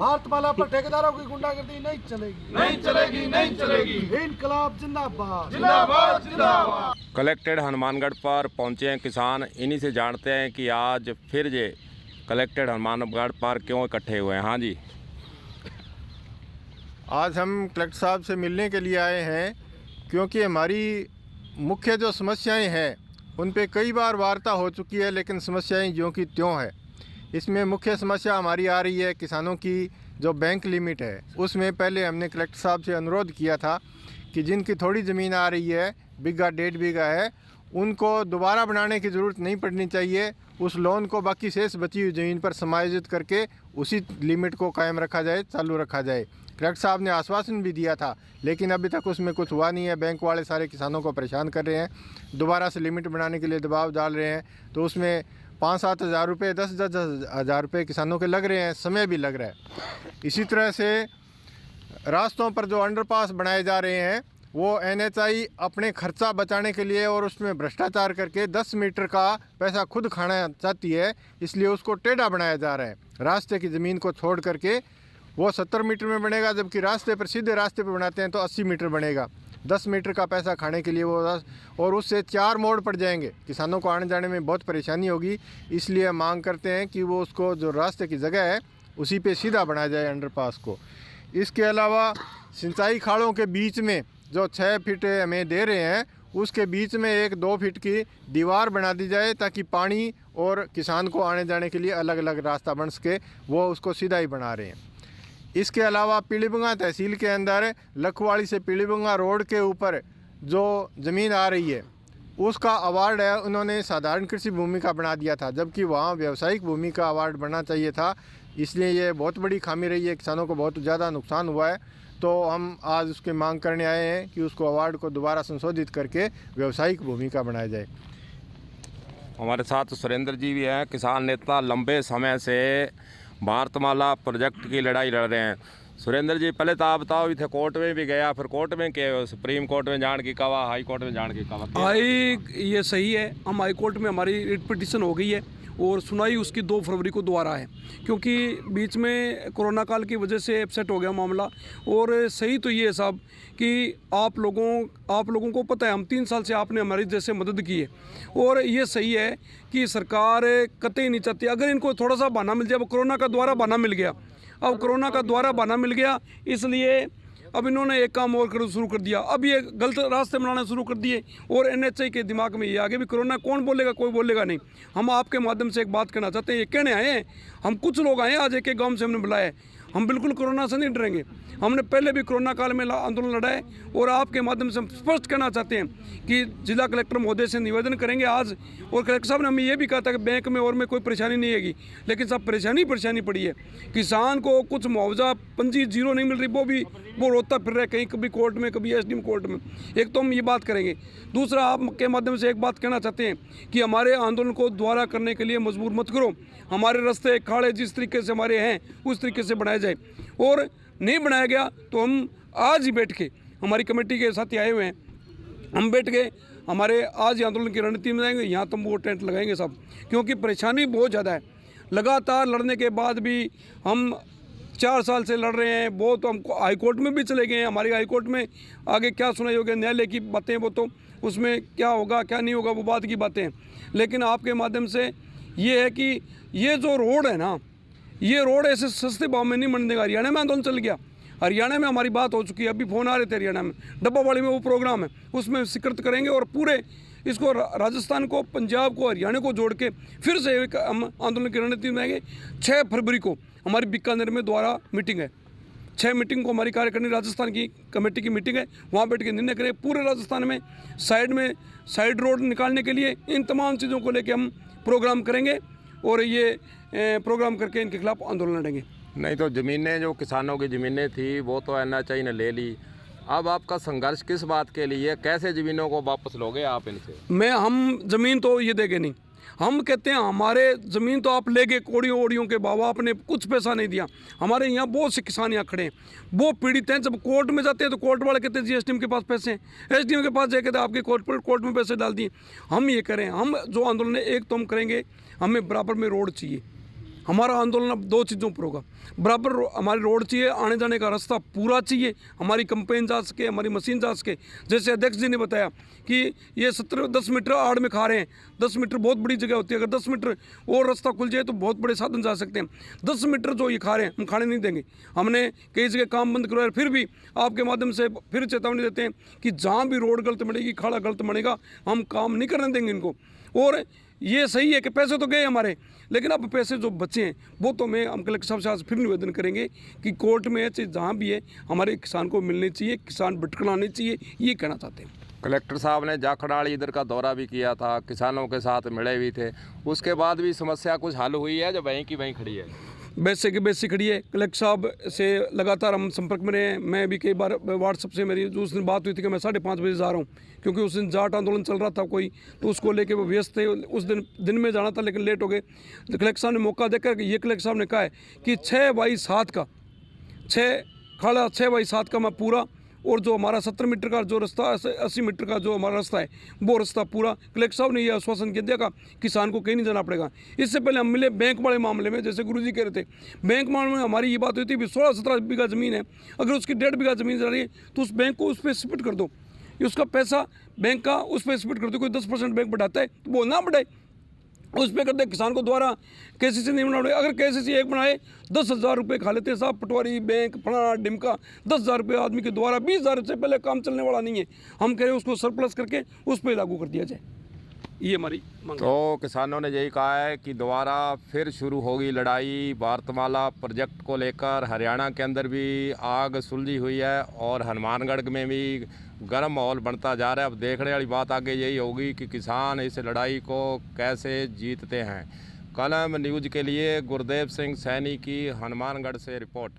भारतमाला पर ठेकेदारों की गुंडागर्दी नहीं चलेगी, नहीं चलेगी, नहीं चलेगी। इनकलाब जिंदाबाद, जिंदाबाद, जिंदाबाद। कलेक्टेड हनुमानगढ़ पर पहुंचे हैं किसान। इन्हीं से जानते हैं कि आज फिर ये कलेक्टेड हनुमानगढ़ पर क्यों इकट्ठे हुए हैं। हाँ जी, आज हम कलेक्टर साहब से मिलने के लिए आए हैं क्योंकि हमारी मुख्य जो समस्याएं हैं उन पे कई बार वार्ता हो चुकी है, लेकिन समस्याएं ज्यों की त्यों है। इसमें मुख्य समस्या हमारी आ रही है किसानों की जो बैंक लिमिट है, उसमें पहले हमने कलेक्टर साहब से अनुरोध किया था कि जिनकी थोड़ी ज़मीन आ रही है, बीघा 1.5 बीघा है, उनको दोबारा बनाने की ज़रूरत नहीं पड़नी चाहिए। उस लोन को बाकी शेष बची हुई ज़मीन पर समायोजित करके उसी लिमिट को कायम रखा जाए, चालू रखा जाए। कलेक्टर साहब ने आश्वासन भी दिया था, लेकिन अभी तक उसमें कुछ हुआ नहीं है। बैंक वाले सारे किसानों को परेशान कर रहे हैं, दोबारा से लिमिट बनाने के लिए दबाव डाल रहे हैं। तो उसमें 5-7 हज़ार रुपये, 10-10 हज़ार रुपये किसानों के लग रहे हैं, समय भी लग रहा है। इसी तरह से रास्तों पर जो अंडरपास बनाए जा रहे हैं वो NHI अपने खर्चा बचाने के लिए और उसमें भ्रष्टाचार करके 10 मीटर का पैसा खुद खाना चाहती है, इसलिए उसको टेढ़ा बनाया जा रहा है। रास्ते की ज़मीन को छोड़ करके वो 70 मीटर में बनेगा, जबकि रास्ते पर सीधे रास्ते पर बनाते हैं तो 80 मीटर बनेगा। 10 मीटर का पैसा खाने के लिए वो, और उससे 4 मोड़ पड़ जाएंगे। किसानों को आने जाने में बहुत परेशानी होगी, इसलिए मांग करते हैं कि वो उसको जो रास्ते की जगह है उसी पे सीधा बनाया जाए अंडरपास को। इसके अलावा सिंचाई खाड़ों के बीच में जो 6 फीट हमें दे रहे हैं, उसके बीच में एक 2 फीट की दीवार बना दी जाए ताकि पानी और किसान को आने जाने के लिए अलग अलग रास्ता बन सके। वो उसको सीधा ही बना रहे हैं। इसके अलावा पीलीबंगा तहसील के अंदर लखवाड़ी से पीलीबंगा रोड के ऊपर जो ज़मीन आ रही है उसका अवार्ड है, उन्होंने साधारण कृषि भूमि का बना दिया था, जबकि वहाँ व्यावसायिक भूमि का अवार्ड बनना चाहिए था। इसलिए ये बहुत बड़ी खामी रही है, किसानों को बहुत ज़्यादा नुकसान हुआ है। तो हम आज उसकी मांग करने आए हैं कि उसको अवार्ड को दोबारा संशोधित करके व्यावसायिक भूमि का बनाया जाए। हमारे साथ सुरेंद्र जी भी हैं, किसान नेता, लंबे समय से भारतमाला प्रोजेक्ट की लड़ाई लड़ रहे हैं। सुरेंद्र जी, पहले तो आप बताओ, इतने कोर्ट में भी गया, फिर कोर्ट में के सुप्रीम कोर्ट में जान की कवा, हाई कोर्ट में जान की कवा आई, ये सही है। हम हाई कोर्ट में हमारी रिट पिटीशन हो गई है और सुनाई उसकी 2 फरवरी को दोबारा है, क्योंकि बीच में कोरोना काल की वजह से अपसेट हो गया मामला। और सही तो ये है साहब कि आप लोगों को पता है, हम 3 साल से आपने हमारी जैसे मदद की है, और ये सही है कि सरकार कतई नहीं चाहती। अगर इनको थोड़ा सा बहाना मिल जाए, अब कोरोना का दोबारा बहाना मिल गया, इसलिए अब इन्होंने एक काम और शुरू कर दिया। अब ये गलत रास्ते बनाना शुरू कर दिए, और NHI के दिमाग में ये आगे भी कोरोना कौन बोलेगा, कोई बोलेगा नहीं। हम आपके माध्यम से एक बात कहना चाहते हैं, ये कहने आए हैं, हम कुछ लोग आए हैं, आज एक गांव से हमने बुलाया है। हम बिल्कुल कोरोना से नहीं डरेंगे, हमने पहले भी कोरोना काल में आंदोलन लड़ा है, और आपके माध्यम से हम स्पष्ट कहना चाहते हैं कि जिला कलेक्टर महोदय से निवेदन करेंगे आज। और कलेक्टर साहब ने हमें ये भी कहा था कि बैंक में और में कोई परेशानी नहीं आएगी, लेकिन सब परेशानी पड़ी है। किसान को कुछ मुआवजा पंजी 0 नहीं मिल रही, वो रोता फिर रहा है, कहीं कभी कोर्ट में, कभी SDM कोर्ट में। एक तो हम ये बात करेंगे। दूसरा, आपके माध्यम से एक बात कहना चाहते हैं कि हमारे आंदोलन को दोबारा करने के लिए मजबूर मत करो। हमारे रास्ते खाड़े जिस तरीके से हमारे हैं उस तरीके से बनाया जाए, और नहीं बनाया गया तो हम आज ही बैठ के, हमारी कमेटी के साथी आए हुए हैं, हम बैठ के हमारे आज ही आंदोलन की रणनीति में जाएंगे। यहाँ तंबू टेंट लगाएंगे सब, क्योंकि परेशानी बहुत ज़्यादा है। लगातार लड़ने के बाद भी हम 4 साल से लड़ रहे हैं। बहुत हम हाई कोर्ट में भी चले गए हैं। हमारी हाई कोर्ट में आगे क्या सुनाई होगी, न्यायालय की बातें, वो तो उसमें क्या होगा क्या नहीं होगा वो बात की बातें हैं। लेकिन आपके माध्यम से ये है कि ये जो रोड है ना, ये रोड ऐसे सस्ते भाव में नहीं बन देगा। हरियाणा में आंदोलन चल गया, हरियाणा में हमारी बात हो चुकी है, अभी फ़ोन आ रहे थे हरियाणा में, डब्बावाड़ी में वो प्रोग्राम है, उसमें स्वीकृत करेंगे, और पूरे इसको राजस्थान को, पंजाब को, हरियाणा को जोड़ के फिर से एक हम आंदोलन की रणनीति में आएंगे। 6 फरवरी को हमारी बीकानेर में दोबारा मीटिंग है। 6 मीटिंग को हमारी कार्यकारिणी राजस्थान की कमेटी की मीटिंग है, वहाँ बैठ के निर्णय करें। पूरे राजस्थान में साइड रोड निकालने के लिए इन तमाम चीज़ों को लेकर हम प्रोग्राम करेंगे, और ये प्रोग्राम करके इनके खिलाफ आंदोलन लड़ेंगे। नहीं तो ज़मीनें, जो किसानों की ज़मीनें थी वो तो NHI ने ले ली। अब आपका संघर्ष किस बात के लिए, कैसे ज़मीनों को वापस लोगे आप इनसे? हम ज़मीन तो ये देंगे नहीं, हम कहते हैं हमारे ज़मीन तो आप ले गए कोड़ियों के बाबा, आपने कुछ पैसा नहीं दिया। हमारे यहाँ बहुत से किसान यहाँ खड़े हैं, वो पीड़ित हैं। जब कोर्ट में जाते हैं तो कोर्ट वाले कहते हैं जी SDM के पास पैसे हैं, SDM के पास जाके कहते हैं आपके कोर्ट में पैसे डाल दिए। हम ये करें, हम जो आंदोलन है, एक तो हम करेंगे, हमें बराबर में रोड चाहिए, हमारा आंदोलन अब दो चीज़ों पर होगा। बराबर हमारी रोड चाहिए, आने जाने का रास्ता पूरा चाहिए, हमारी कंपेन जा सके, हमारी मशीन जा सके। जैसे अध्यक्ष जी ने बताया कि ये 10 मीटर आड़ में खा रहे हैं। 10 मीटर बहुत बड़ी जगह होती है, अगर 10 मीटर और रास्ता खुल जाए तो बहुत बड़े साधन जा सकते हैं। 10 मीटर जो ये खा रहे हैं हम खाने नहीं देंगे। हमने कई जगह काम बंद करवाया, फिर भी आपके माध्यम से फिर चेतावनी देते हैं कि जहाँ भी रोड गलत बनेगी, खाड़ा गलत बनेगा, हम काम नहीं करने देंगे इनको। और ये सही है कि पैसे तो गए हमारे, लेकिन अब पैसे जो बचे हैं वो तो हम कलेक्टर साहब से आज फिर निवेदन करेंगे कि कोर्ट में चाहे जहाँ भी है हमारे किसान को मिलनी चाहिए, किसान भटकना चाहिए, ये कहना चाहते हैं। कलेक्टर साहब ने जाखड़ाली इधर का दौरा भी किया था, किसानों के साथ मिले भी थे, उसके बाद भी समस्या कुछ हल हुई है जो वहीं की वहीं खड़ी है? वैसे की वैसी खड़ी है। कलेक्टर साहब से लगातार हम संपर्क में रहे हैं। मैं भी कई बार व्हाट्सएप से मेरी उस दिन बात हुई थी कि मैं 5:30 बजे जा रहा हूँ, क्योंकि उस दिन जाट आंदोलन चल रहा था कोई, तो उसको लेके वो व्यस्त थे। उस दिन में जाना था लेकिन लेट हो गए। तो कलेक्टर साहब ने मौका देकर ये कलेक्टर साहब ने कहा है कि 6x7 का 6x7 का मैं पूरा, और जो हमारा 70 मीटर का जो रास्ता, 80 मीटर का जो हमारा रास्ता है वो रास्ता पूरा। कलेक्टर साहब ने यह आश्वासन किया कि किसान को कहीं नहीं जाना पड़ेगा। इससे पहले हम मिले बैंक वाले मामले में, जैसे गुरुजी कह रहे थे, बैंक मामले में हमारी ये बात हुई थी 16-17 बीघा ज़मीन है, अगर उसकी 1.5 बीघा ज़मीन जा रही है तो उस बैंक को उस पर स्प्लिट कर दो, उसका पैसा बैंक का उस पर स्प्लिट कर दो। कोई 10% बैंक बढ़ाता है तो वो ना बढ़ाए, उस पर करते किसान को द्वारा KCC नहीं बनाए। अगर KCC एक बनाए 10,000 रुपये खा लेते साहब, पटवारी बैंक फलाना डिमका, 10,000 रुपये आदमी के द्वारा, 20,000 से पहले काम चलने वाला नहीं है। हम कह रहे हैं उसको सरप्लस करके उस पर लागू कर दिया जाए, ये हमारी मांग है। तो किसानों ने यही कहा है कि दोबारा फिर शुरू होगी लड़ाई भारतमाला प्रोजेक्ट को लेकर। हरियाणा के अंदर भी आग सुलझी हुई है और हनुमानगढ़ में भी गर्म माहौल बनता जा रहा है। अब देखने वाली बात आगे यही होगी कि किसान इस लड़ाई को कैसे जीतते हैं। कलम न्यूज़ के लिए गुरदेव सिंह सैनी की हनुमानगढ़ से रिपोर्ट।